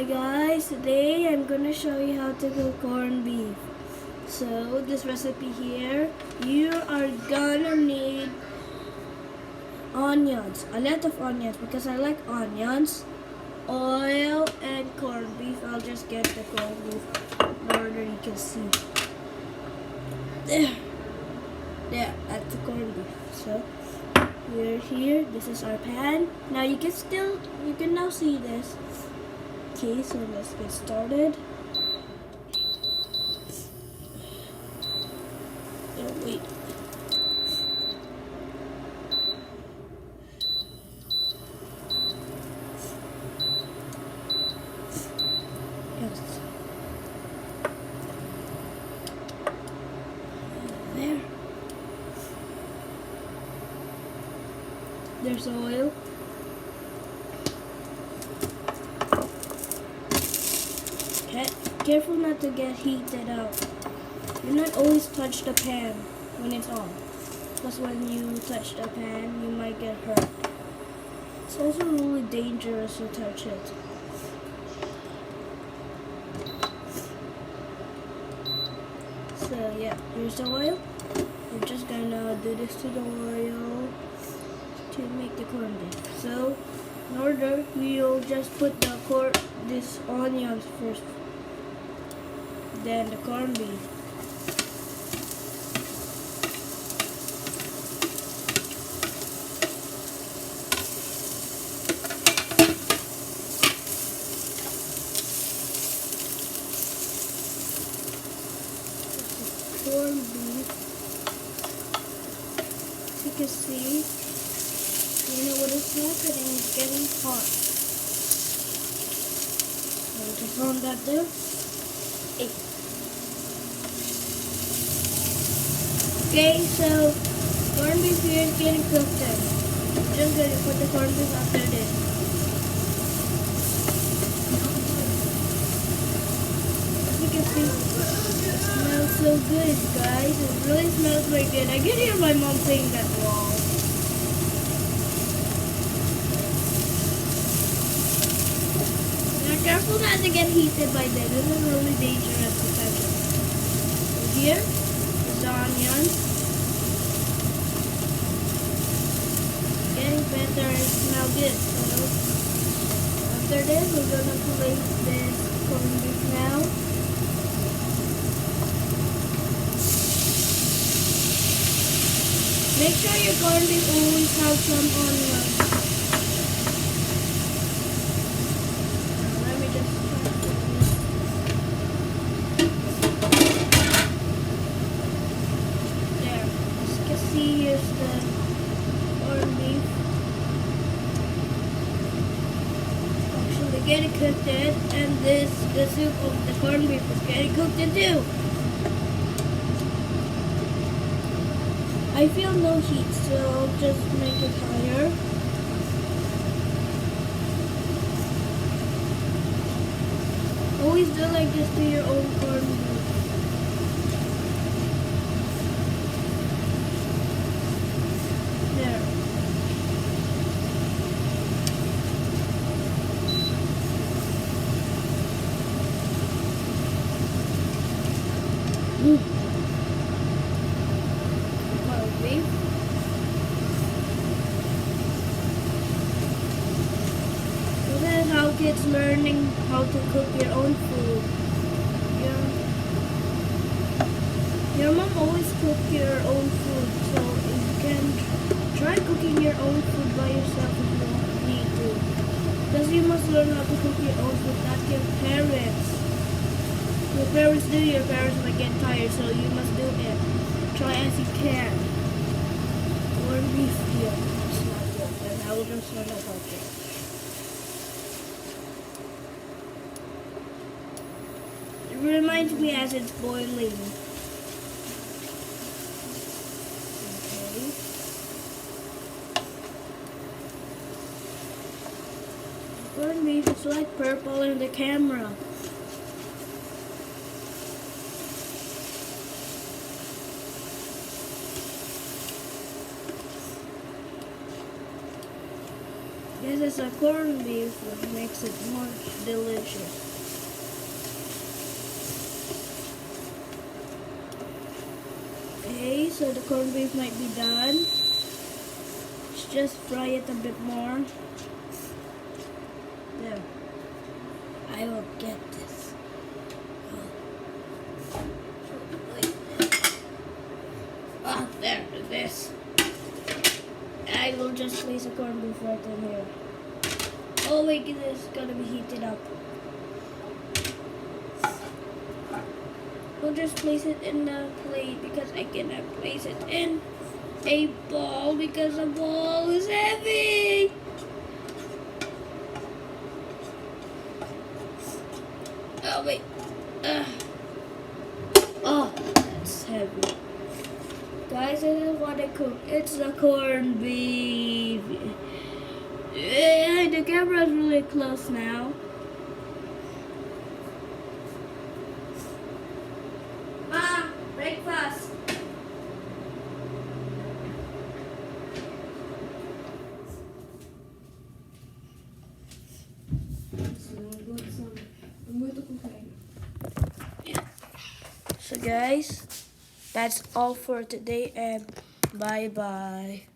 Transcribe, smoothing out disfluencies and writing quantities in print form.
Hi guys, today I'm gonna show you how to cook corned beef. So this recipe here, you are gonna need onions, a lot of onions because I like onions, oil, and corned beef. I'll just get the corned beef in order you can see. There, that's the corned beef. So we're here. This is our pan. Now you can now see this. Okay, so let's get started. Oh, wait. Yes. There. There's oil. Careful not to get heated up. Do not always touch the pan when it's on, because when you touch the pan, you might get hurt. It's also really dangerous to touch it. So yeah, here's the oil. We're just gonna do this to the oil to make the corned beef. So in order, we'll just put this onions first, then the corned beef. Corned beef. As you can see, you know what it's happening, it's getting hot. I'll just on that there. Okay, so corned beef here is getting cooked in. Just gonna put the corned beef after this. As you can see, it smells so good, guys. It really smells very good. I can hear my mom playing that wall. Now careful not to get heated by this. This is really dangerous to touch it. So here is the onions. Getting better and smell good. So after this, we're gonna place this corned beef now. Make sure your corned beef always have some onions. Now let me just try this. There. As you can see, here's the corned beef. Actually getting cooked in, and the soup of the corned beef is getting cooked in too. I feel no heat, so I'll just make it higher. Always do like this to your own corned beef. There. Beef. So that is how kids learning how to cook your own food. Your mom always cook your own food, so you can try cooking your own food by yourself if you need to. Because you must learn how to cook your own food, not your parents. Your parents do, your parents might get tired, so you must do it. Try as you can. Corned beef here. It's not good, and I will just learn about it. It reminds me as it's boiling. Okay. Corned beef is like purple in the camera. This is a corned beef that makes it more delicious. Okay, so the corned beef might be done. Let's just fry it a bit more. There. I will get this. Ah, there it is. I will just place a corned beef right in here. Oh wait, it is gonna be heated up. We'll just place it in the plate because I cannot place it in a bowl because the bowl is heavy. Oh wait. Oh, that's heavy. Guys, this is what I cook. It's the corned beef. Yeah, the camera is really close now. Ma, breakfast. So guys, that's all for today and bye bye.